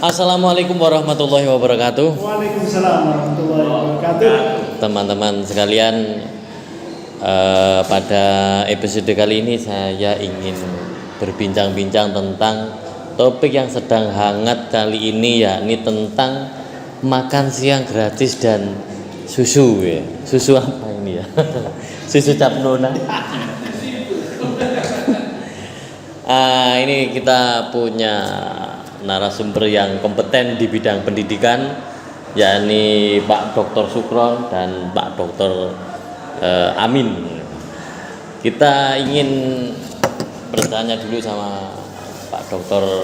Assalamualaikum warahmatullahi wabarakatuh. Waalaikumsalam warahmatullahi wabarakatuh. Teman-teman sekalian, pada episode kali ini saya ingin berbincang-bincang tentang topik yang sedang hangat kali ini, yakni tentang makan siang gratis dan susu ya. Susu apa ini ya? Susu cap nona. Ini kita punya narasumber yang kompeten di bidang pendidikan, yakni Pak Dr. Sukron dan Pak Dr. Amin. Kita ingin bertanya dulu sama Pak Dr.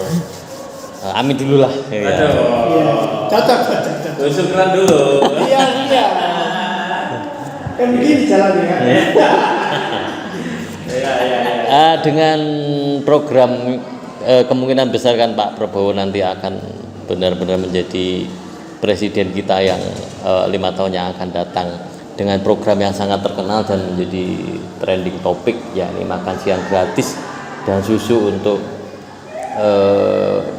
Amin dulu lah. Iya, cocok. Sukron dulu. Iya. Kan begini jalannya kan. Dengan program kemungkinan besar kan Pak Prabowo nanti akan benar-benar menjadi presiden kita yang 5 tahun yang akan datang, dengan program yang sangat terkenal dan menjadi trending topik, yakni makan siang gratis dan susu untuk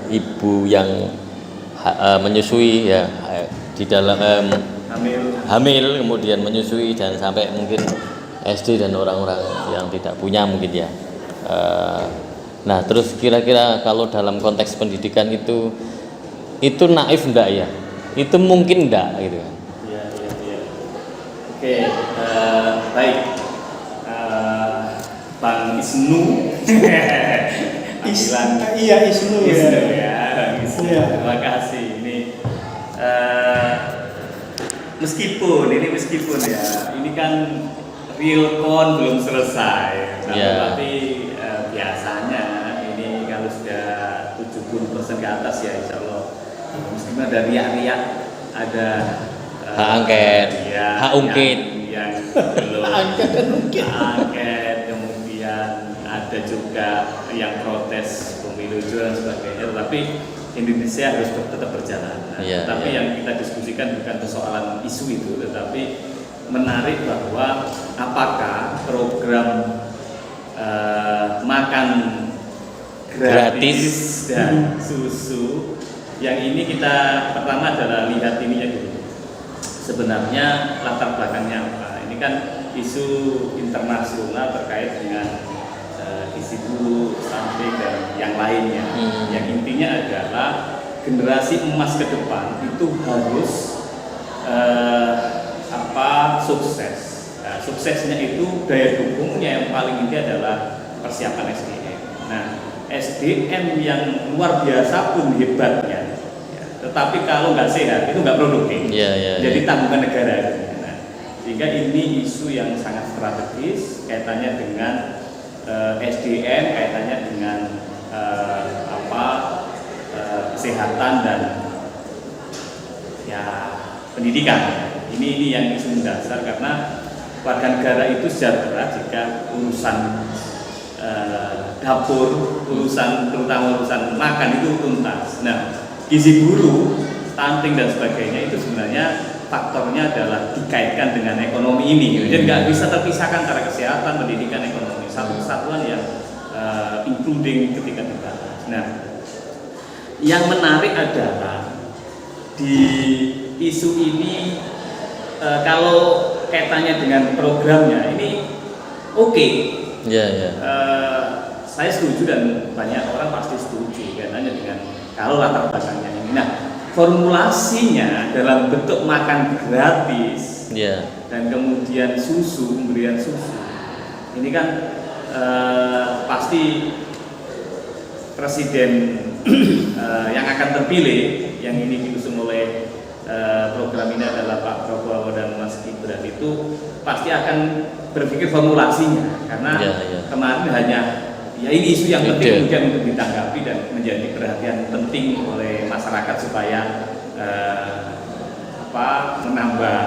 ibu yang menyusui ya, di dalam hamil kemudian menyusui dan sampai mungkin SD dan orang-orang yang tidak punya mungkin ya. Nah, terus kira-kira kalau dalam konteks pendidikan itu naif enggak ya? Itu mungkin enggak gitu kan? Iya. Oke, baik. Bang Isnu. Isnu ya. Bang Isnu. Iya. Terima kasih. Ini meskipun ya, ini kan real count belum selesai. Tapi biasanya ini kalau sudah 70% ke atas ya insya Allah, meskipun ada riak-riak, ada hak angket, hak ungkit yang belum angket, kemudian ada juga yang protes pemilu dan sebagainya, tapi Indonesia harus tetap berjalan. Tapi yang kita diskusikan bukan persoalan isu itu, tetapi menarik bahwa apakah program makan gratis dan susu yang ini, kita pertama adalah lihat ininya dulu. Sebenarnya latar belakangnya apa? Ini kan isu internasional terkait dengan gizi buruk, stunting dan yang lainnya. Yang intinya adalah generasi emas ke depan itu harus sukses. Nah, suksesnya itu daya dukungnya yang paling inti adalah persiapan SDM. Nah, SDM yang luar biasa pun hebatnya, ya, tetapi kalau nggak sehat itu nggak produktif. Jadi tanggungan negara. Nah, sehingga ini isu yang sangat strategis kaitannya dengan SDM, kaitannya dengan kesehatan dan ya pendidikan. Ini yang isu mendasar, karena warga negara itu sejahtera jika urusan dapur, terutama urusan makan itu tuntas. Nah, gizi buruk, stunting dan sebagainya itu sebenarnya faktornya adalah dikaitkan dengan ekonomi ini. Jadi nggak bisa terpisahkan antara kesehatan, pendidikan, ekonomi, satu kesatuan yang including ketika kita. Nah, yang menarik adalah di isu ini, kalau kaitannya dengan programnya ini oke. Saya setuju dan banyak orang pasti setuju kaitannya dengan kalau latar belakangnya ini. Nah, formulasinya dalam bentuk makan gratis dan kemudian pemberian susu, ini kan pasti presiden yang akan terpilih, yang ini diusung oleh program ini adalah Pak Prabowo dan Mas Gibran, itu pasti akan berpikir formulasinya, karena kemarin hanya ini isu yang penting kemudian untuk ditanggapi dan menjadi perhatian penting oleh masyarakat supaya menambah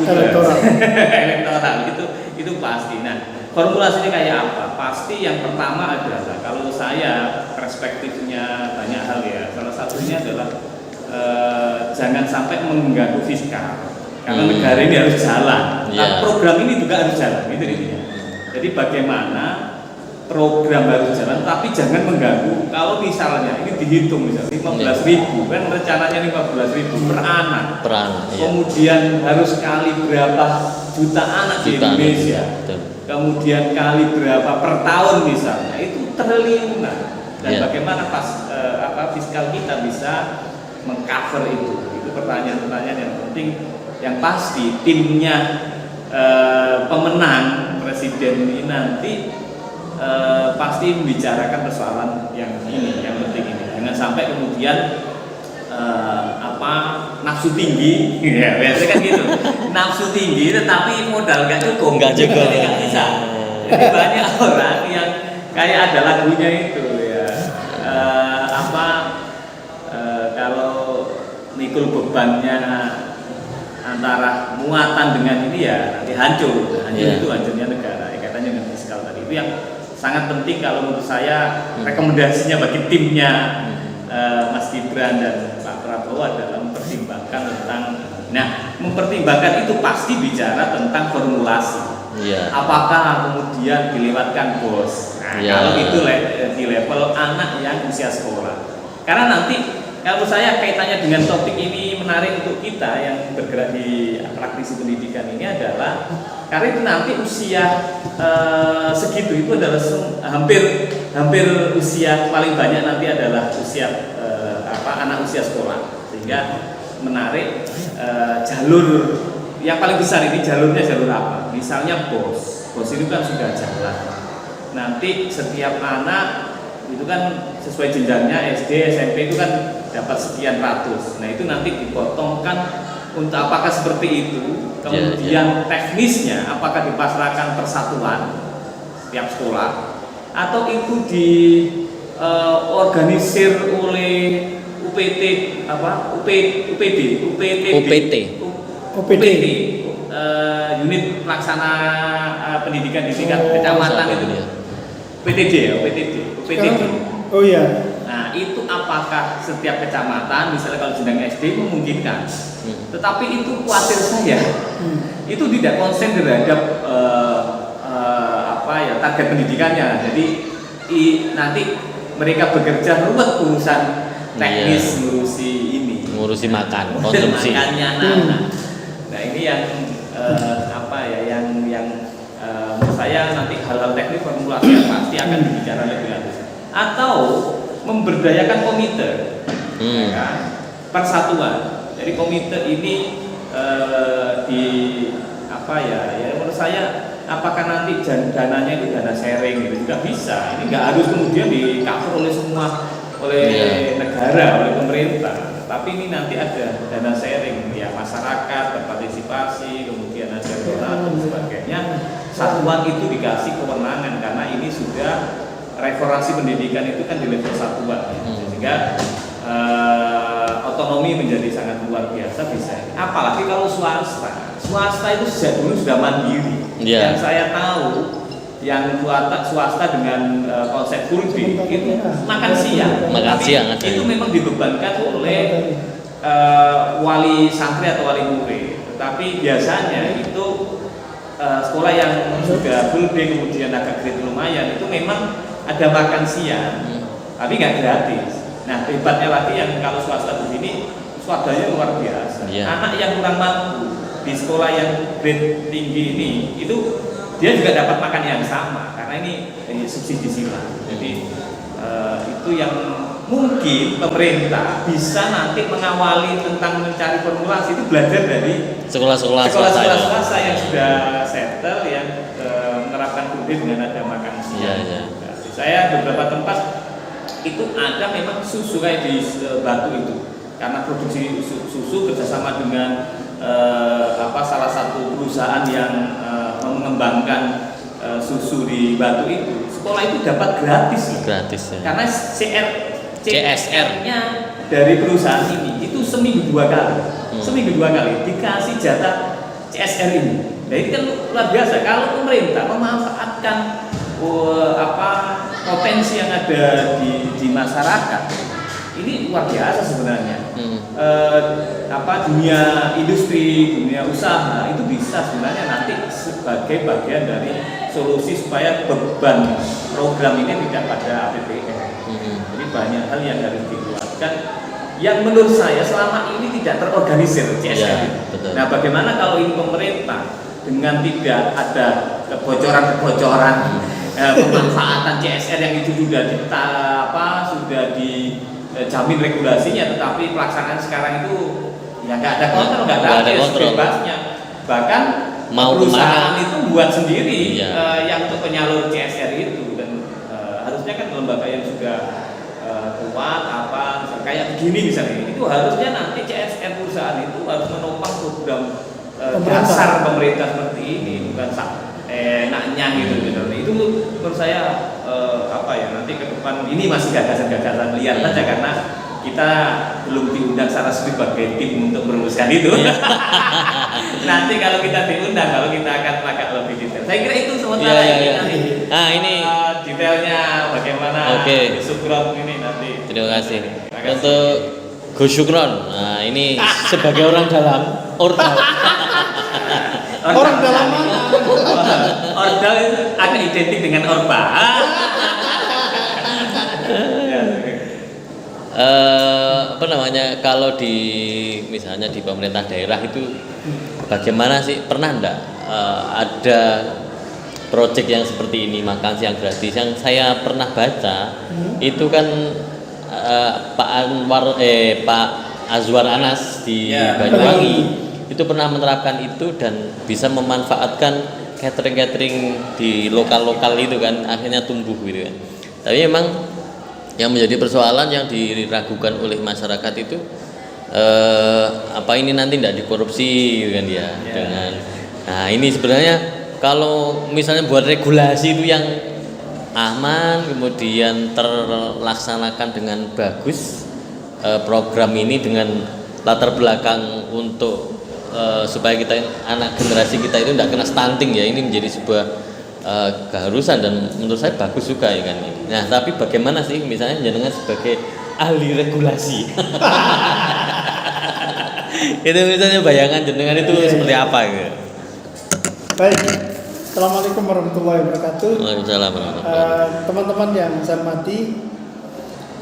elektoral itu pasti. Nah, formulasinya kayak apa? Pasti yang pertama adalah, kalau saya perspektifnya banyak hal ya, salah satunya adalah jangan sampai mengganggu fiskal, karena negara ini harus jalan. Program ini juga harus jalan, itu intinya. Jadi bagaimana program harus jalan, tapi jangan mengganggu. Kalau misalnya ini dihitung misalnya 15.000 kan rencananya 15.000 per anak. Per anak. Iya. Kemudian harus kali berapa juta anak di Indonesia. Kemudian kali berapa per tahun misalnya, itu triliunan. Dan bagaimana fiskal kita bisa mengcover itu? Itu pertanyaan-pertanyaan yang penting. Yang pasti timnya pemenang presiden ini nanti pasti membicarakan persoalan yang ini, yang penting ini. Jangan sampai kemudian nafsu tinggi, ya biasanya kan gitu. Nafsu tinggi tetapi modal nggak cukup. Nggak bisa. Jadi banyak orang yang kayak ada lagunya itu ya. Kalau mikul bebannya antara muatan dengan ini ya nanti hancur. Itu hancurnya negara. Kaitannya dengan fiskal tadi itu yang sangat penting kalau menurut saya rekomendasinya bagi timnya Mas Gibran dan Pak Prabowo adalah mempertimbangkan tentang, mempertimbangkan itu pasti bicara tentang formulasi. Apakah kemudian dilewatkan bos? Kalau itu di level anak yang usia sekolah. Karena nanti kalau saya kaitannya dengan topik ini menarik untuk kita yang bergerak di praktisi pendidikan ini adalah karena itu nanti usia segitu itu adalah hampir usia paling banyak nanti adalah usia anak usia sekolah, sehingga menarik jalur yang paling besar ini jalurnya jalur apa? Misalnya bos itu kan sudah jalan. Nanti setiap anak itu kan sesuai jenjangnya SD, SMP itu kan dapat sekian ratus. Nah itu nanti dipotongkan untuk apakah seperti itu. Kemudian teknisnya apakah dipasrahkan persatuan setiap sekolah atau itu diorganisir oleh UPT unit pelaksana pendidikan di tingkat kecamatan itu UPTD. Oh iya. Nah itu apakah setiap kecamatan misalnya kalau jenjang SD memungkinkan, tetapi itu khawatir saya itu tidak konsen terhadap target pendidikannya. Jadi nanti mereka bekerja ruwet urusan teknis ngurusi makan konsumsi makannya nah ini yang menurut saya nanti hal-hal teknis formulasi yang pasti akan dibicarakan lebih lanjut atau memberdayakan komite persatuan. Jadi komite ini menurut saya apakah nanti dananya itu dana sharing gitu juga bisa. Ini nggak harus kemudian di cover oleh negara, oleh pemerintah, tapi ini nanti ada dana sharing ya, masyarakat berpartisipasi, kemudian ada donatur dan sebagainya. Satuan itu dikasih kewenangan karena ini sudah reformasi pendidikan itu kan di level satuan, sehingga otonomi menjadi sangat luar biasa bisa. Apalagi kalau swasta itu sejak dulu sudah mandiri. Yang saya tahu yang swasta dengan konsep full day itu makan siang itu memang dibebankan oleh wali santri atau wali murid. Tetapi biasanya itu sekolah yang sudah full day kemudian agak grade lumayan itu memang ada makan siang, tapi nggak gratis. Nah hebatnya lagi yang kalau swasta begini swadanya luar biasa. Anak yang kurang mampu di sekolah yang grade tinggi ini itu dia juga dapat makan yang sama karena ini subsidi silang. Jadi itu yang mungkin pemerintah bisa nanti mengawali tentang mencari formulasi itu belajar dari sekolah-sekolah swasta yang sudah settle yang menerapkan full day dengan ada makan siang. Nah, saya beberapa tempat itu ada memang susu kayak di Batu itu karena produksi susu kerjasama dengan salah satu perusahaan yang mengembangkan susu di Batu itu, sekolah itu dapat gratis ya. Karena CSR-nya dari perusahaan ini itu seminggu dua kali dikasih jatah CSR ini. Nah ini kan luar biasa kalau pemerintah memanfaatkan potensi yang ada di masyarakat ini luar biasa sebenarnya. Dunia industri, dunia usaha itu bisa sebenarnya nanti sebagai bagian dari solusi supaya beban program ini tidak pada APBN. Jadi banyak hal yang harus dikeluarkan yang menurut saya selama ini tidak terorganisir CSR. Nah, bagaimana kalau ini pemerintah dengan tidak ada kebocoran-kebocoran pemanfaatan CSR yang itu sudah dijamin regulasinya, tetapi pelaksanaan sekarang itu ya nggak ada kontrol, nggak ada bebasnya. Bahkan perusahaan itu buat sendiri yang untuk penyalur CSR itu, dan harusnya kan lembaga yang sudah kuat kayak begini misalnya, itu harusnya nanti CSR perusahaan itu harus menopang program dasar pemerintah seperti ini, bukan enaknya gitu. Itu menurut saya nanti ke depan ini masih gagasan-gagasan liar saja karena kita belum diundang secara sebagai tim untuk merumuskan itu. Nanti kalau kita diundang, kalau kita akan agak lebih detail. Saya kira itu sementara ini detailnya bagaimana Syukron ini nanti. Terima kasih. Untuk Gus Syukron. Nah, ini sebagai orang dalam Ordal. Orang dalam mana? Ordal ada identik dengan Orba. Kalau misalnya di pemerintah daerah itu bagaimana sih, pernah enggak ada proyek yang seperti ini, makan siang gratis? Yang saya pernah baca itu kan Pak Azwar Anas di Banyuwangi itu pernah menerapkan itu dan bisa memanfaatkan catering di lokal itu kan, akhirnya tumbuh gitu kan. Tapi memang yang menjadi persoalan yang diragukan oleh masyarakat itu ini nanti tidak dikorupsi kan ya. Dengan ini sebenarnya kalau misalnya buat regulasi itu yang aman, kemudian terlaksanakan dengan bagus program ini dengan latar belakang untuk supaya anak generasi kita itu tidak kena stunting ya, ini menjadi sebuah keharusan dan menurut saya bagus juga ya kan ini. Nah, tapi bagaimana sih misalnya jenengan sebagai ahli regulasi itu misalnya bayangan jenengan itu seperti apa gitu? Baik, Assalamualaikum warahmatullahi wabarakatuh. Waalaikumsalam warahmatullahi wabarakatuh. Teman-teman yang saya hormati,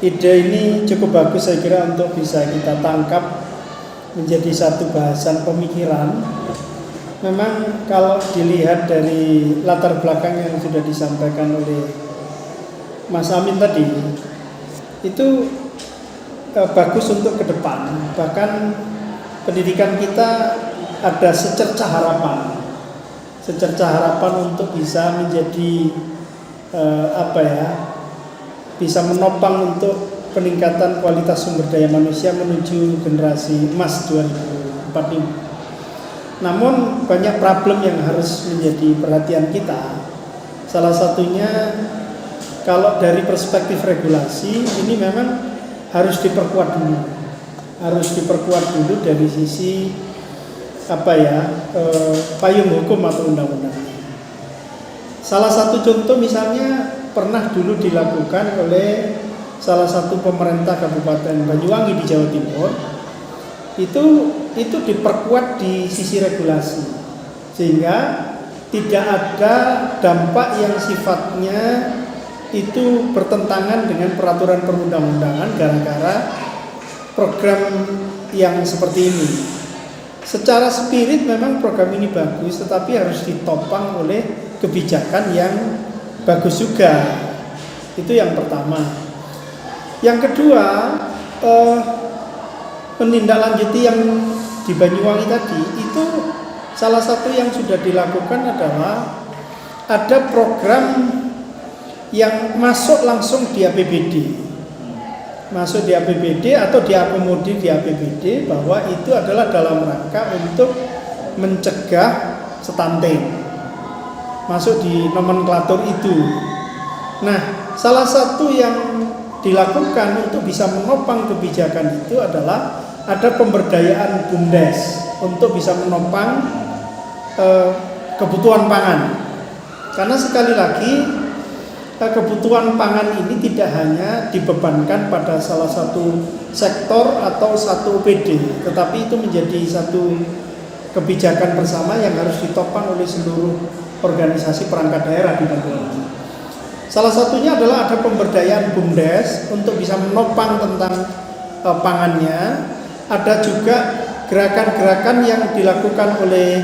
ide ini cukup bagus saya kira untuk bisa kita tangkap menjadi satu bahasan pemikiran. Memang kalau dilihat dari latar belakang yang sudah disampaikan oleh Mas Amin tadi, itu bagus untuk ke depan. Bahkan pendidikan kita ada secercah harapan untuk bisa menjadi bisa menopang untuk peningkatan kualitas sumber daya manusia menuju generasi emas 2045. Namun banyak problem yang harus menjadi perhatian kita. Salah satunya kalau dari perspektif regulasi ini memang harus diperkuat dulu dari sisi payung hukum atau undang-undang. Salah satu contoh misalnya pernah dulu dilakukan oleh salah satu pemerintah Kabupaten Banyuwangi di Jawa Timur. Itu diperkuat di sisi regulasi sehingga tidak ada dampak yang sifatnya itu bertentangan dengan peraturan perundang-undangan gara-gara program yang seperti ini. Secara spirit memang program ini bagus, tetapi harus ditopang oleh kebijakan yang bagus juga. Itu yang pertama. Yang kedua, menindaklanjuti yang di Banyuwangi tadi, itu salah satu yang sudah dilakukan adalah ada program yang masuk langsung di APBD, atau diakomodir di APBD, bahwa itu adalah dalam rangka untuk mencegah stunting, masuk di nomenklatur itu. Nah, salah satu yang dilakukan untuk bisa menopang kebijakan itu adalah ada pemberdayaan BUMDes untuk bisa menopang kebutuhan pangan. Karena sekali lagi kebutuhan pangan ini tidak hanya dibebankan pada salah satu sektor atau satu OPD, tetapi itu menjadi satu kebijakan bersama yang harus ditopang oleh seluruh organisasi perangkat daerah di Banyuwangi. Salah satunya adalah ada pemberdayaan BUMDes untuk bisa menopang tentang pangannya. Ada juga gerakan-gerakan yang dilakukan oleh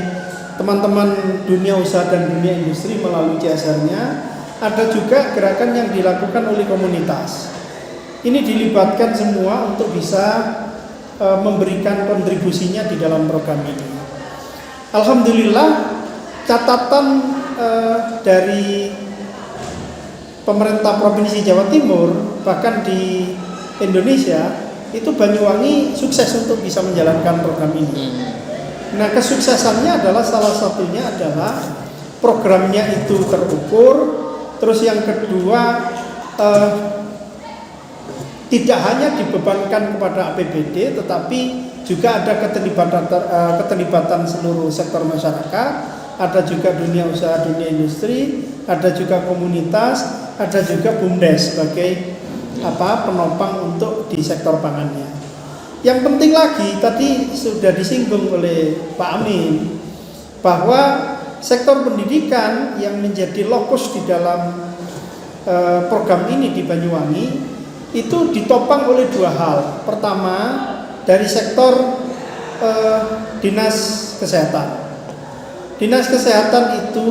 teman-teman dunia usaha dan dunia industri melalui CSR-nya. Ada juga gerakan yang dilakukan oleh komunitas. Ini dilibatkan semua untuk bisa memberikan kontribusinya di dalam program ini. Alhamdulillah, catatan dari pemerintah Provinsi Jawa Timur, bahkan di Indonesia, itu Banyuwangi sukses untuk bisa menjalankan program ini. Nah, kesuksesannya adalah salah satunya adalah programnya itu terukur. Terus yang kedua, tidak hanya dibebankan kepada APBD, tetapi juga ada keterlibatan seluruh sektor masyarakat, ada juga dunia usaha, dunia industri, ada juga komunitas, ada juga BUMDes sebagai penopang untuk di sektor pangannya. Yang penting lagi, tadi sudah disinggung oleh Pak Amin, bahwa sektor pendidikan yang menjadi lokus di dalam program ini di Banyuwangi itu ditopang oleh dua hal. Pertama, dari sektor dinas kesehatan. Dinas kesehatan itu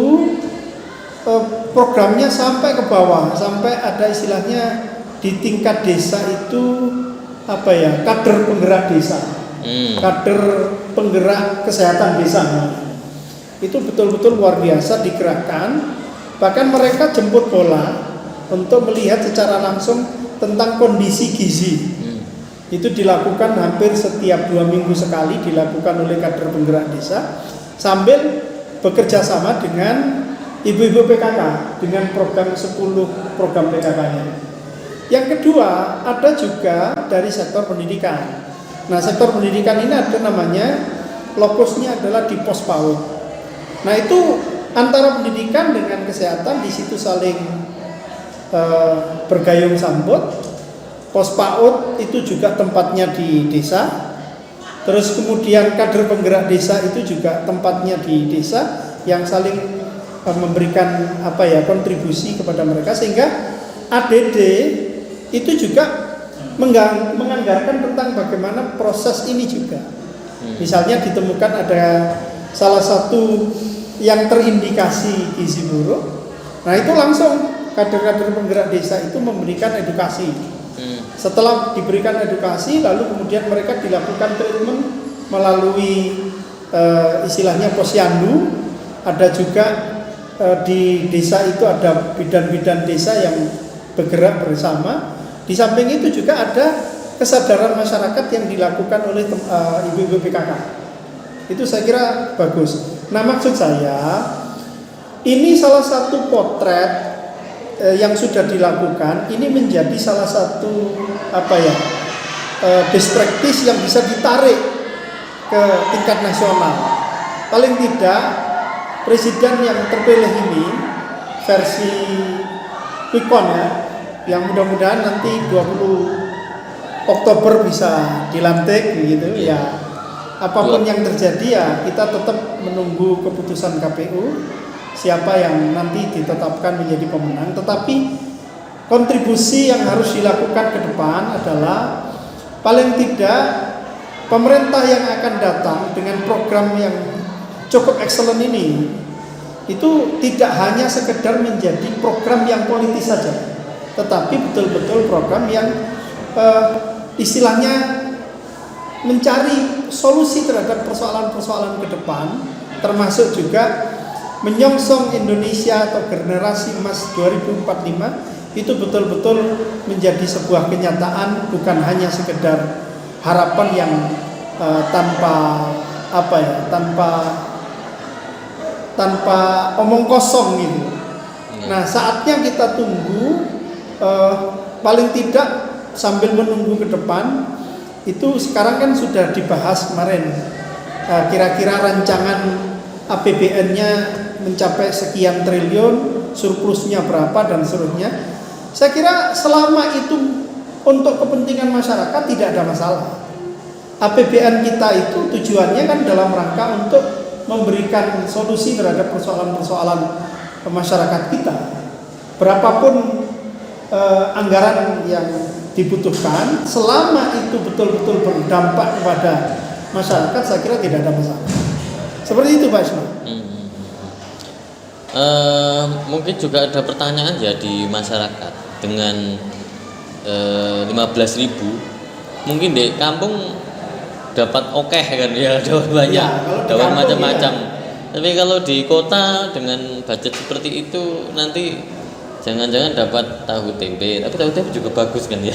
programnya sampai ke bawah, sampai ada istilahnya di tingkat desa itu kader penggerak desa, kader penggerak kesehatan desa. Itu betul-betul luar biasa digerakkan. Bahkan mereka jemput bola untuk melihat secara langsung tentang kondisi gizi. Itu dilakukan hampir setiap 2 minggu sekali, dilakukan oleh kader penggerak desa sambil bekerja sama dengan ibu-ibu PKK dengan program 10 program PKK-nya. Yang kedua, ada juga dari sektor pendidikan. Nah, sektor pendidikan ini ada namanya, lokusnya adalah di pos PAUD. Nah, itu antara pendidikan dengan kesehatan di situ saling bergayung sambut. Pos PAUD itu juga tempatnya di desa. Terus kemudian kader penggerak desa itu juga tempatnya di desa yang saling memberikan kontribusi kepada mereka, sehingga ADD itu juga menganggarkan tentang bagaimana proses ini juga. Misalnya ditemukan ada salah satu yang terindikasi gizi buruk. Nah, itu langsung kader-kader penggerak desa itu memberikan edukasi. Setelah diberikan edukasi, lalu kemudian mereka dilakukan treatment melalui istilahnya posyandu. Ada juga di desa itu ada bidan-bidan desa yang bergerak bersama. Di samping itu juga ada kesadaran masyarakat yang dilakukan oleh ibu-ibu PKK. Itu saya kira bagus. Nah, maksud saya ini salah satu potret yang sudah dilakukan. Ini menjadi salah satu best practice yang bisa ditarik ke tingkat nasional. Paling tidak presiden yang terpilih ini versi quick-count yang mudah-mudahan nanti 20 Oktober bisa dilantik gitu ya. Apapun yang terjadi ya kita tetap menunggu keputusan KPU siapa yang nanti ditetapkan menjadi pemenang. Tetapi kontribusi yang harus dilakukan ke depan adalah paling tidak pemerintah yang akan datang dengan program yang cukup excellent ini itu tidak hanya sekedar menjadi program yang politis saja, tetapi betul-betul program yang istilahnya mencari solusi terhadap persoalan-persoalan ke depan, termasuk juga menyongsong Indonesia atau generasi emas 2045 itu betul-betul menjadi sebuah kenyataan, bukan hanya sekedar harapan yang tanpa omong kosong gitu. Nah, saatnya kita tunggu, paling tidak sambil menunggu ke depan. Itu sekarang kan sudah dibahas kemarin, kira-kira rancangan APBN-nya mencapai sekian triliun, surplusnya berapa dan seterusnya. Saya kira selama itu untuk kepentingan masyarakat tidak ada masalah. APBN kita itu tujuannya kan dalam rangka untuk memberikan solusi terhadap persoalan-persoalan masyarakat kita. Berapapun anggaran yang dibutuhkan, selama itu betul-betul berdampak kepada masyarakat, saya kira tidak ada masalah. Seperti itu Pak Ismail. Mungkin juga ada pertanyaan ya di masyarakat dengan 15.000 mungkin di kampung dapat kan ya, dapat banyak, Ya, dapat macam-macam. ya. Tapi kalau di kota dengan budget seperti itu nanti jangan-jangan dapat tahu tempe, tapi tahu tempe juga bagus kan ya.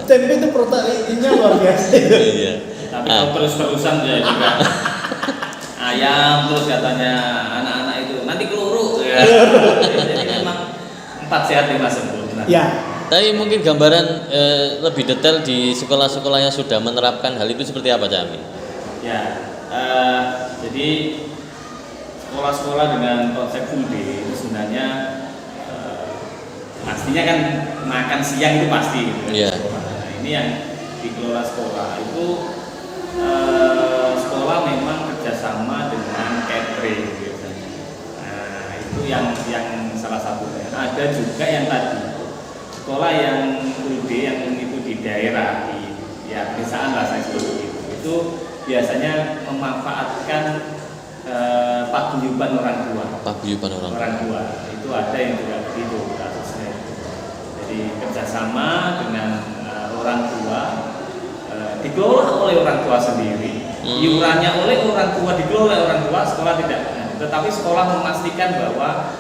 Tempe itu proteinnya luar biasa. Iya. Tapi kalau terus-terusan ya juga ayam terus katanya anak-anak itu nanti keluru ya. Jadi memang 4 sehat 5 sempurna. Ya. Tapi mungkin gambaran lebih detail di sekolah-sekolah yang sudah menerapkan hal itu seperti apa, Cak Amin? Ya, jadi sekolah-sekolah dengan konsep full day itu sebenarnya pastinya kan makan siang itu pasti. Iya. Nah, ini yang dikelola sekolah itu sekolah memang kerjasama dengan catering biasanya. Nah, itu yang salah satunya. Ada juga yang tadi sekolah yang full day yang itu di daerah di ya pedesaan lah saya sebut begitu. Itu biasanya memanfaatkan paguyuban orang tua. Paguyuban orang tua itu ada yang juga begitu kasusnya. Jadi kerjasama dengan orang tua, dikelola oleh orang tua sendiri, iurannya oleh orang tua, dikelola oleh orang tua, sekolah tidak. Tetapi sekolah memastikan bahwa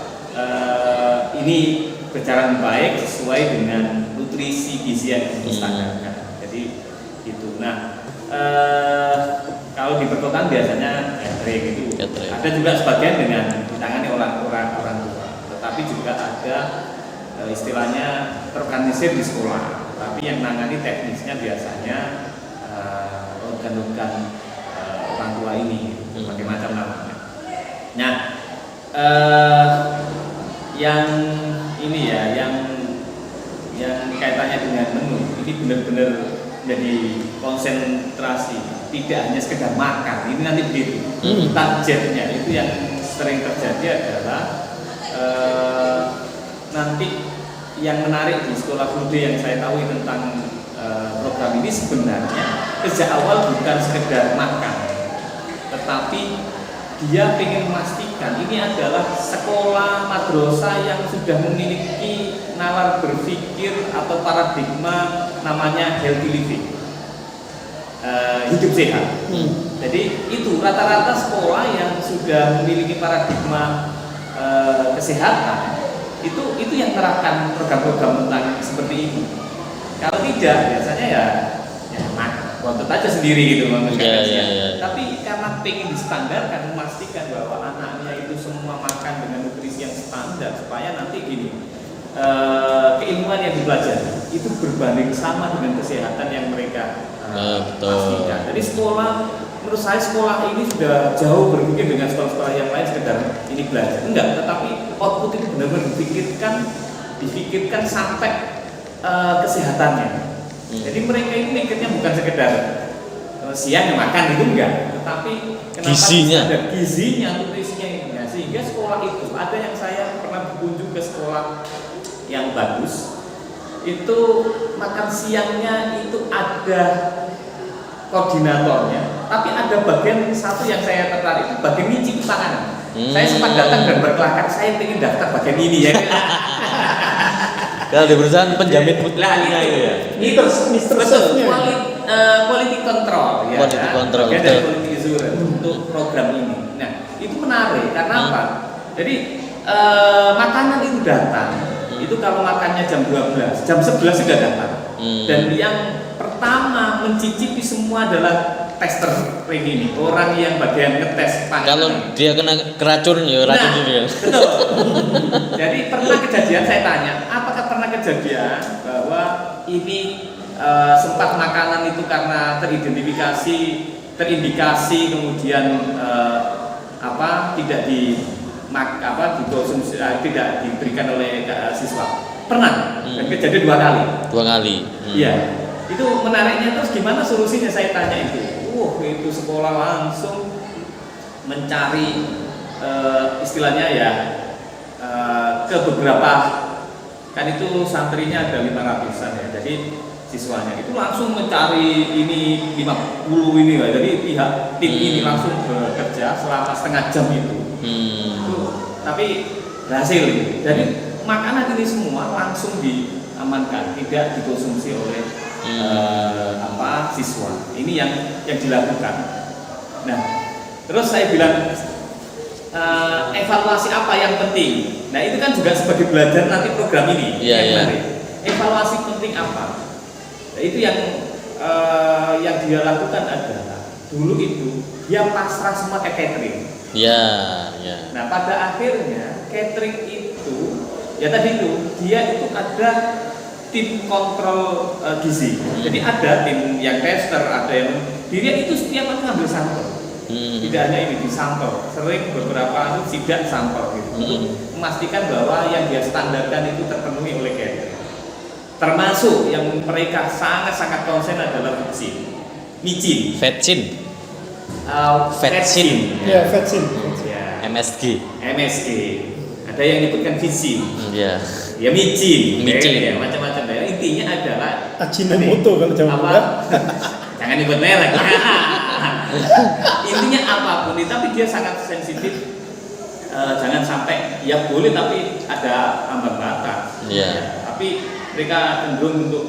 ini berjalan baik sesuai dengan nutrisi gizi yang distandarkan. Jadi itu. Nah, kalau di perkotaan biasanya catering itu ada juga sebagian dengan ditangani orang tua, tetapi juga ada istilahnya terorganisir di sekolah, tapi yang nangani teknisnya biasanya organ-organ orang tua ini, berbagai macam namanya. Nah, yang ini ya, yang kaitannya dengan menu ini benar-benar jadi konsentrasi, tidak hanya sekedar makan. Ini nanti begitu. Targetnya itu yang sering terjadi adalah nanti yang menarik di sekolah full day yang saya tahu tentang program ini sebenarnya sejak awal bukan sekedar makan, tetapi dia ingin memastikan ini adalah sekolah madrasah yang sudah memiliki nalar berpikir atau paradigma namanya healthy living, hidup sehat. Jadi itu rata-rata sekolah yang sudah memiliki paradigma kesehatan itu yang menerapkan program-program tentang seperti ini. Kalau tidak biasanya ya kontot aja sendiri gitu Yeah. Tapi karena pengen distandarkan, memastikan bahwa anaknya itu semua makan dengan nutrisi yang standar supaya nanti gini keilmuan yang dipelajari itu berbanding sama dengan kesehatan yang mereka pastikan. Jadi sekolah, menurut saya sekolah ini sudah jauh berbeda dengan sekolah-sekolah yang lain sekedar ini belajar. Enggak, tetapi output itu benar-benar difikirkan sampai kesehatannya. Jadi mereka ini mikirnya bukan sekedar siang makan itu enggak, tetapi kenapa ada gizinya, nutrisinya ini. Nah, sehingga sekolah itu ada yang saya pernah berkunjung ke sekolah yang bagus, itu makan siangnya itu ada koordinatornya, tapi ada bagian satu yang saya tertarik, bagian nyicip panganan. Saya sempat datang dan berkelakar, saya ingin daftar bagian ini ya. Kalau di perusahaan penjamin mutlaknya itu ya. Itu betul quality control ya. Quality control. Bagian dari quality assurance untuk program ini. Nah, itu menarik karena apa? Jadi makanan itu datang. Itu kalau makannya jam 12, jam 11 sudah datang. Dan yang pertama mencicipi semua adalah tester ini, orang yang bagian ngetes panganan. Kalau dia kena keracun ya racun juga. Betul. Jadi pernah kejadian, saya tanya, apakah pernah kejadian bahwa ini sempat makanan itu karena terindikasi kemudian tidak dikonsumsi, tidak diberikan oleh siswa. Pernah, dan kejadian 2 kali. 2 kali. Iya. Itu menariknya, terus gimana solusinya saya tanya itu. Itu sekolah langsung mencari istilahnya ya ke beberapa, kan itu santrinya ada 500-an ya. Jadi siswanya itu langsung mencari ini 50 ini ya. Jadi pihak tim ini langsung bekerja selama setengah jam itu. Tapi berhasil gitu. Jadi makanan ini semua langsung diamankan, tidak dikonsumsi oleh siswa. Ini yang dilakukan. Nah, terus saya bilang evaluasi apa yang penting. Nah, itu kan juga sebagai belajar nanti program ini. Evaluasi penting apa? Nah, itu yang dia lakukan adalah dulu itu dia pasrah semua ke catering. Nah, pada akhirnya catering itu ya tadi itu dia itu ada tim kontrol gizi. Jadi ada tim yang tester, ada yang dia itu setiap hari ngambil sampel. Tidak hanya ini disampel, sering beberapa tidak sampel gitu. Memastikan bahwa yang dia standarkan itu terpenuhi oleh catering. Termasuk yang mereka sangat-sangat konsen adalah micin. Vetsin. Ya, vetsin. MSG. Ada yang nyebutkan vitsin. Ya micin. Ya, macam-macam. Ya, intinya adalah Ajinomoto kalau Jawa. Jangan nyebut merek. Intinya apapun, tapi dia sangat sensitif. Jangan sampai ya boleh tapi ada ambang batas. Ya, tapi mereka cenderung untuk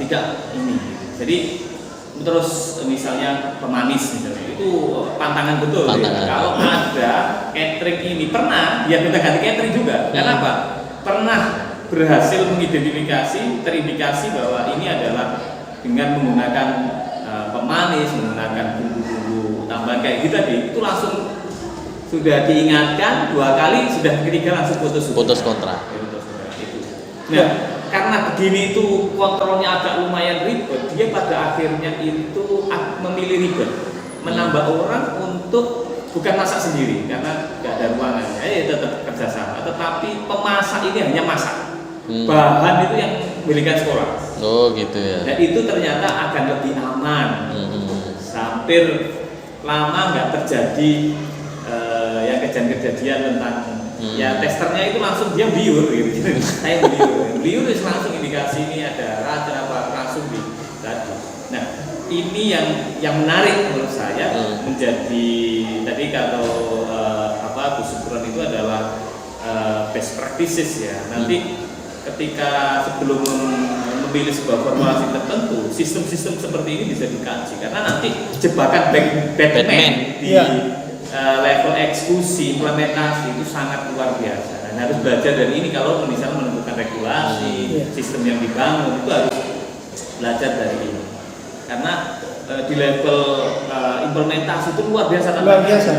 tidak ini. Jadi terus misalnya pemanis misalnya itu pantangan betul. Kalau ada catering ini pernah dia minta ganti catering juga. Kenapa? Pernah berhasil terindikasi bahwa ini adalah dengan menggunakan pemanis, menggunakan bumbu-bumbu tambahan kayak gitu tadi, itu langsung sudah diingatkan 2 kali, sudah ketiga langsung putus kontrak. Nah, karena begini itu kontrolnya agak lumayan ribet, dia pada akhirnya itu memilih ribet, menambah orang untuk bukan masak sendiri karena nggak ada ruangannya, ya tetap kerjasama. Tetapi pemasak ini hanya masak, bahan itu yang milikkan sekolah. Oh gitu ya. Dan itu ternyata akan lebih aman. Hampir lama nggak terjadi yang kejadian tentang ya testernya itu langsung dia biur gitu. Saya biur itu langsung indikasi ini ada racun apa langsung di tadi. Nah, ini yang menarik menurut saya menjadi tadi kalau Bu Syukron itu adalah best practices ya. Nanti ketika sebelum memilih sebuah formulasi tertentu, sistem-sistem seperti ini bisa dikaji karena nanti jebakan Batman di level eksekusi, implementasi itu sangat luar biasa. Dan harus belajar dari ini kalau misalnya menentukan regulasi, sistem yang dibangun itu harus belajar dari ini. Karena di level implementasi itu luar biasa.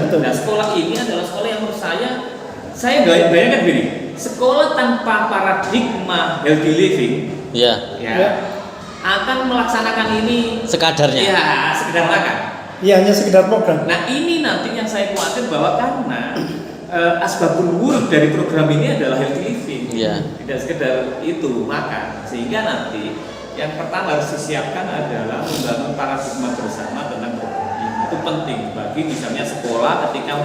Betul. Nah, sekolah ini adalah sekolah yang menurut saya bayangkan gini, sekolah tanpa paradigma healthy living, akan melaksanakan ini sekadarnya. Ya, sekedar makan. Iya, hanya sekedar program. Nah, ini nanti yang saya khawatir bahwa karena asbabul wurud dari program ini adalah healthy living, tidak sekedar itu makan, sehingga nanti yang pertama harus disiapkan adalah membangun paradigma bersama tentang program ini. Itu penting bagi misalnya sekolah ketika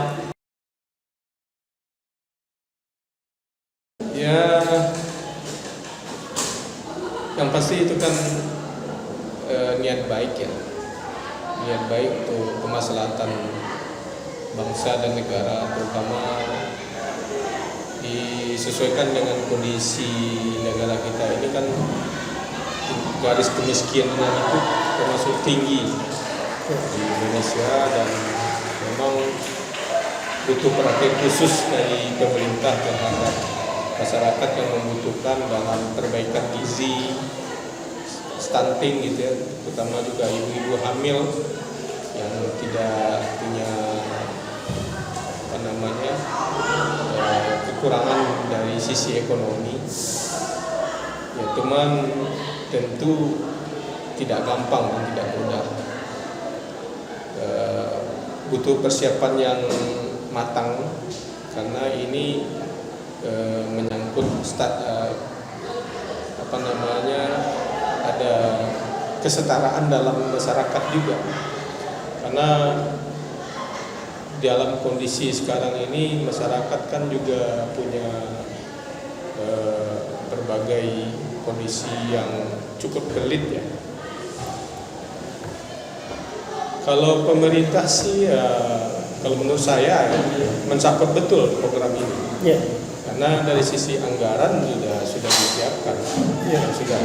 yang pasti itu kan niat baik ya, niat baik untuk kemaslahatan bangsa dan negara, terutama disesuaikan dengan kondisi negara kita ini kan garis kemiskinan itu termasuk tinggi di Indonesia dan memang butuh perhatian khusus dari pemerintah terhadap masyarakat yang membutuhkan dalam perbaikan gizi, stunting gitu ya, terutama juga ibu-ibu hamil yang tidak punya kekurangan dari sisi ekonomi. Ya teman tentu tidak gampang dan tidak mudah, butuh persiapan yang matang karena ini menyangkut ada kesetaraan dalam masyarakat juga, karena dalam kondisi sekarang ini masyarakat kan juga punya berbagai kondisi yang cukup pelik ya. Kalau pemerintah sih kalau menurut saya mensupport betul program ini. Ya. Karena dari sisi anggaran sudah disiapkan. Ya. Sudah.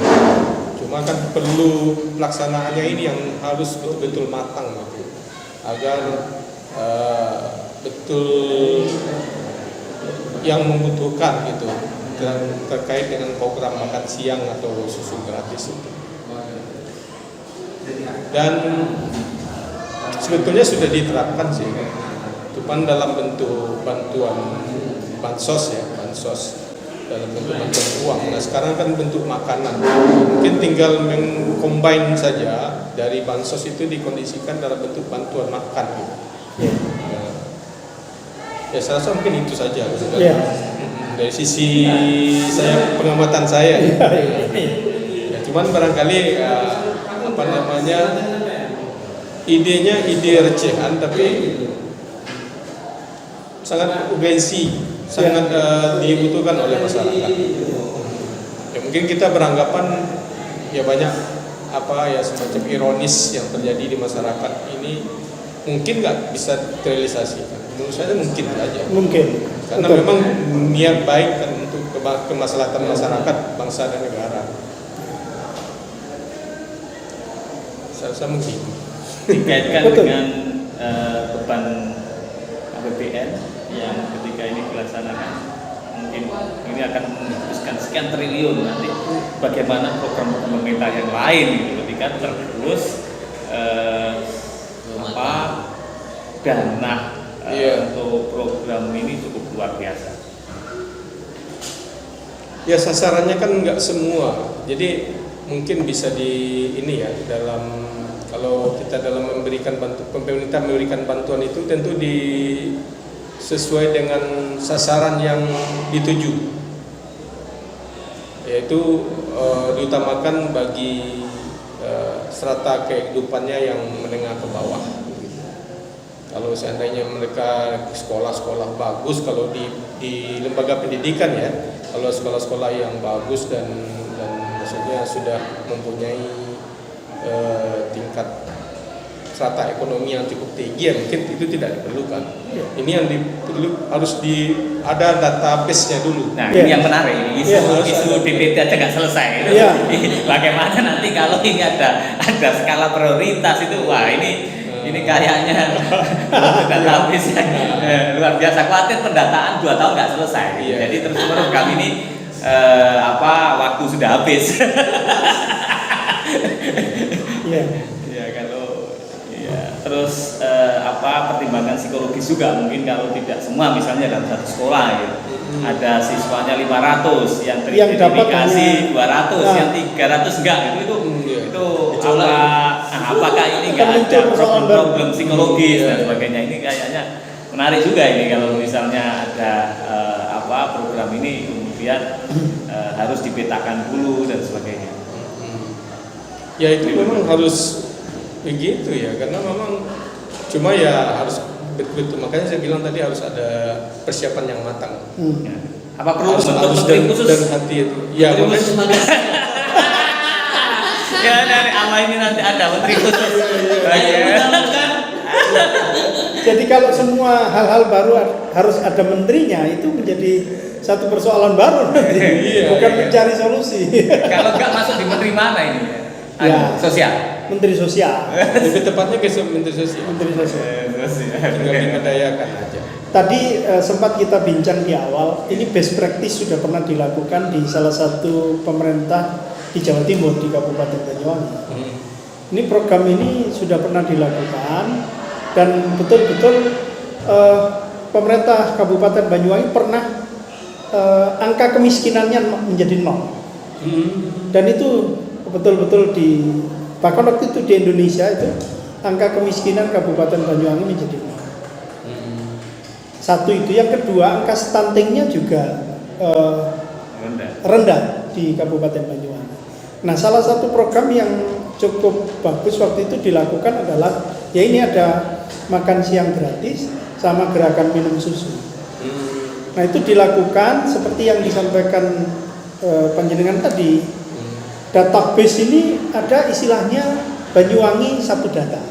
Cuma kan perlu pelaksanaannya ini yang harus betul-betul matang gitu. Agar betul yang membutuhkan gitu terkait dengan program makan siang atau susu gratis itu. Dan sebetulnya sudah diterapkan sih, cuman dalam bentuk bantuan bansos dalam bentuk bantuan uang. Nah sekarang kan bentuk makanan, mungkin tinggal mengcombine saja dari bansos itu dikondisikan dalam bentuk bantuan makan gitu. Ya saya rasa mungkin itu saja dari sisi pengamatan saya. Ya, cuman barangkali idenya ide recehan tapi sangat urgensi, sangat dibutuhkan oleh masyarakat. Ya, mungkin kita beranggapan ya banyak semacam ironis yang terjadi di masyarakat ini mungkin nggak bisa terrealisasikan. Menurut saya mungkin saja. Mungkin. Karena betul. Memang niat baik kan untuk kemaslahatan masyarakat, bangsa dan negara. Saya rasa mungkin. Dikaitkan dengan beban APBN yang ketika ini dilaksanakan mungkin ini akan menghabiskan sekian triliun nanti. Bagaimana program pemerintah yang lain gitu, ketika tergerus dana untuk program ini cukup luar biasa. Ya sasarannya kan nggak semua, jadi mungkin bisa kalau kita dalam pemerintah memberikan bantuan itu tentu sesuai dengan sasaran yang dituju, yaitu diutamakan bagi strata kehidupannya yang menengah ke bawah. Kalau seandainya mereka sekolah-sekolah bagus, kalau di lembaga pendidikan ya, kalau sekolah-sekolah yang bagus dan maksudnya sudah mempunyai tingkat strata ekonomi yang cukup tinggi, ya mungkin itu tidak diperlukan. Ini yang harus ada database-nya dulu. Nah ini yang menarik, isu DPT aja nggak selesai. Bagaimana nanti kalau ini ada skala prioritas itu, wah ini kayaknya database luar biasa. Khawatir pendataan 2 tahun nggak selesai. Jadi terus kami ini waktu sudah habis. Terus pertimbangan psikologis juga mungkin kalau tidak semua, misalnya dalam satu sekolah gitu. Ada siswanya 500 yang teridentifikasi 200, yang 300 enggak itu apakah ini enggak ada problem psikologis dan sebagainya. Ini kayaknya menarik juga ini kalau misalnya ada program ini kemudian harus dipetakan dulu dan sebagainya. Ya itu memang harus begitu ya, karena memang cuma ya harus betul, makanya saya bilang tadi harus ada persiapan yang matang. Apa perlu harus khusus dan hati itu ya makanya ya dari Allah ini nanti ada menteri khusus. Jadi kalau semua hal-hal baru harus ada menterinya, itu menjadi satu persoalan baru nanti. Bukan mencari solusi. Kalau enggak masuk di menteri mana ini? Sosial. Menteri Sosial. Lebih tepatnya ke Menteri Sosial. Menteri Sosial. Tinggal diberdayakan aja. Tadi sempat kita bincang di awal, ini best practice sudah pernah dilakukan di salah satu pemerintah di Jawa Timur, di Kabupaten Banyuwangi. Ini program ini sudah pernah dilakukan dan betul-betul pemerintah Kabupaten Banyuwangi pernah angka kemiskinannya menjadi 0. Dan itu betul-betul bahkan waktu itu di Indonesia itu angka kemiskinan Kabupaten Banyuwangi menjadi 0. Satu itu, yang kedua angka stuntingnya juga rendah di Kabupaten Banyuwangi. Nah, salah satu program yang cukup bagus waktu itu dilakukan adalah ya ini ada makan siang gratis sama gerakan minum susu. Nah, itu dilakukan seperti yang disampaikan panjenengan tadi. Database ini ada istilahnya Banyuwangi Satu Data.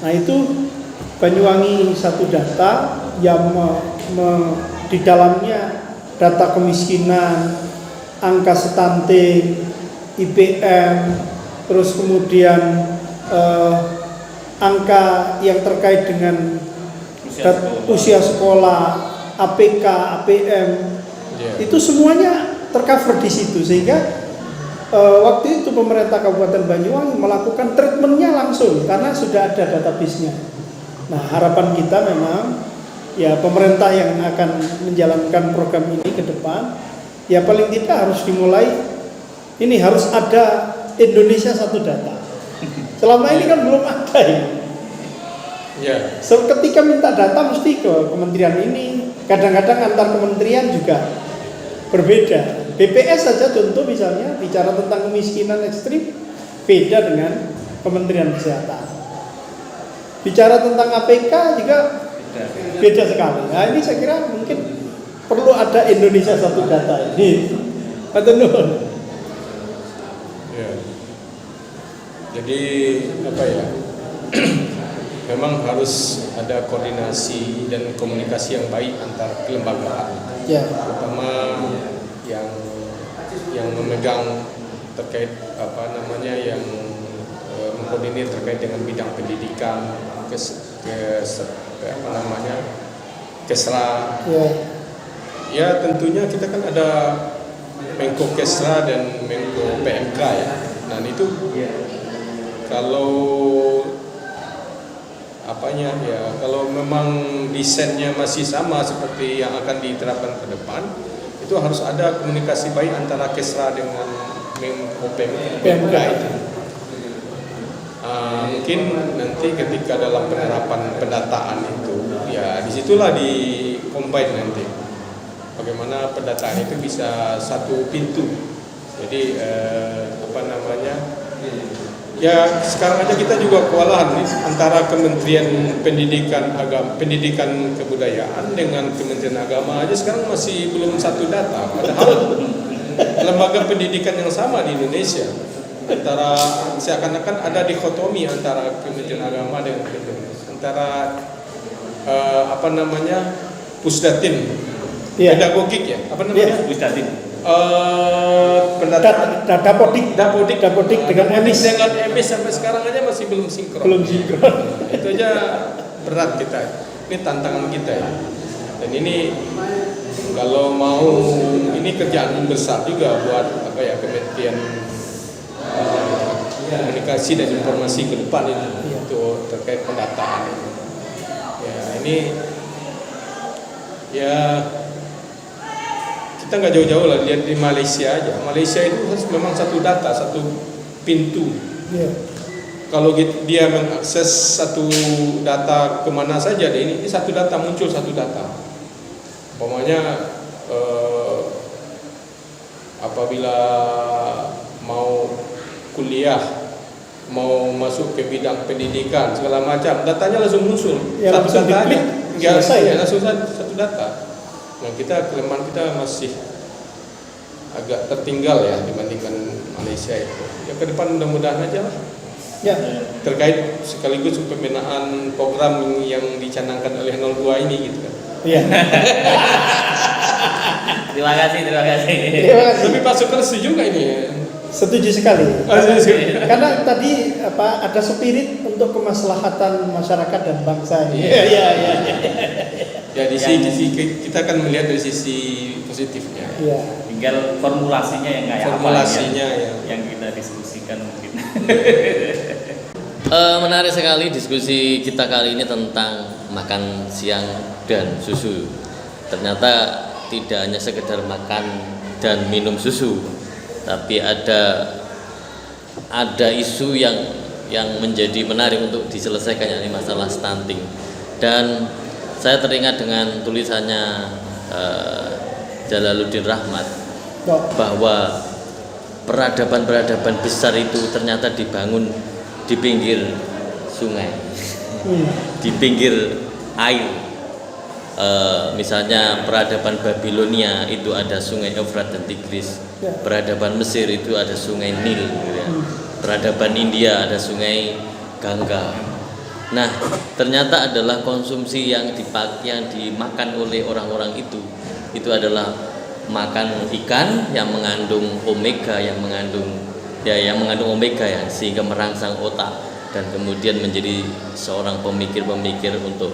Nah, itu Banyuwangi Satu Data yang di dalamnya data kemiskinan, angka stunting, IPM, terus kemudian angka yang terkait dengan usia sekolah, APK, APM, itu semuanya tercover di situ, sehingga waktu itu pemerintah Kabupaten Banyuwangi melakukan treatmentnya langsung karena sudah ada database-nya. Nah, harapan kita memang ya pemerintah yang akan menjalankan program ini ke depan, ya paling tidak harus dimulai, ini harus ada Indonesia Satu Data. Selama ini kan belum ada ini. Ya. Ketika minta data mesti ke kementerian ini, kadang-kadang antar kementerian juga berbeda. BPS saja contoh misalnya bicara tentang kemiskinan ekstrim beda dengan Kementerian Kesehatan. Bicara tentang APK juga beda sekali. Nah, ini saya kira mungkin perlu ada Indonesia Satu Data ini. Atau Ya. Jadi apa ya? Memang harus ada koordinasi dan komunikasi yang baik antar kelembagaan. ya. Terutama yang memegang terkait yang mengkoordinir terkait dengan bidang pendidikan, Kesra. Ya tentunya kita kan ada Menko Kesra dan Menko PMK ya. Nah itu kalau kalau memang desainnya masih sama seperti yang akan diterapkan ke depan, itu harus ada komunikasi baik antara Kesra dengan Menko PMK itu. Mungkin nanti ketika dalam penerapan pendataan itu, ya disitulah di-combine nanti. Bagaimana pendataan itu bisa satu pintu. Jadi ya sekarang aja kita juga kewalahan nih, antara Kementerian Pendidikan Kebudayaan dengan Kementerian Agama aja sekarang masih belum satu data. Padahal lembaga pendidikan yang sama di Indonesia, antara seakan-akan ada dikotomi antara Kementerian Agama dan antara Pusdatin pedagogik ya, Pusdatin. Dapodik dengan emis sampai sekarang aja masih belum sinkron. Itu aja berat kita. Ini tantangan kita ya. Dan ini kalau mau ini kerjaan besar juga buat Kementerian Komunikasi dan Informasi ke depan itu terkait pendataan. Ya ini ya kita nggak jauh-jauh lah, lihat di Malaysia aja. Malaysia itu harus memang satu data, satu pintu. Kalau dia mengakses satu data kemana saja, ini satu data muncul satu data. Umpamanya apabila mau kuliah, mau masuk ke bidang pendidikan segala macam, datanya langsung muncul. Satu data aja, langsung satu data. Nah kelemahan kita masih agak tertinggal ya dibandingkan Malaysia itu. Ya ke depan mudah-mudahan aja lah. Ya. Terkait sekaligus pembinaan program yang dicanangkan oleh 02 ini gitu kan. Iya. Terima kasih. Tapi Pak Sukar setuju nggak ini? Setuju sekali. Karena tadi ada spirit untuk kemaslahatan masyarakat dan bangsa. Iya. Ya di sisi kita akan melihat dari sisi positifnya. Iya. Tinggal formulasinya yang kayak yang kita diskusikan mungkin. Menarik sekali diskusi kita kali ini tentang makan siang dan susu. Ternyata tidak hanya sekedar makan dan minum susu, tapi ada isu yang menjadi menarik untuk diselesaikan, yakni masalah stunting. Dan Saya teringat dengan tulisannya Jalaluddin Rahmat bahwa peradaban-peradaban besar itu ternyata dibangun di pinggir sungai, di pinggir air. Misalnya peradaban Babilonia itu ada sungai Efrat dan Tigris, peradaban Mesir itu ada sungai Nil, gitu ya. Peradaban India ada sungai Gangga. Nah, ternyata adalah konsumsi yang dimakan oleh orang-orang itu adalah makan ikan yang mengandung omega, yang mengandung omega ya, sehingga merangsang otak dan kemudian menjadi seorang pemikir-pemikir untuk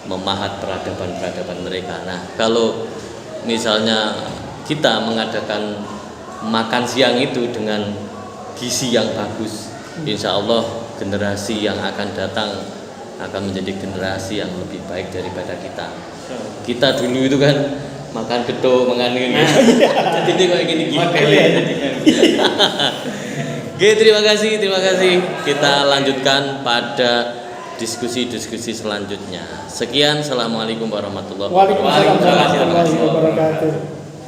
memahat peradaban-peradaban mereka. Nah, kalau misalnya kita mengadakan makan siang itu dengan gizi yang bagus, insya Allah generasi yang akan datang akan menjadi generasi yang lebih baik daripada kita. Kita dulu itu kan makan gedok, makan ini, jadi ini kayak gini. Oke, terima kasih. Kita lanjutkan pada diskusi selanjutnya. Sekian, assalamualaikum warahmatullahi wabarakatuh. Waalaikumsalam warahmatullahi wabarakatuh.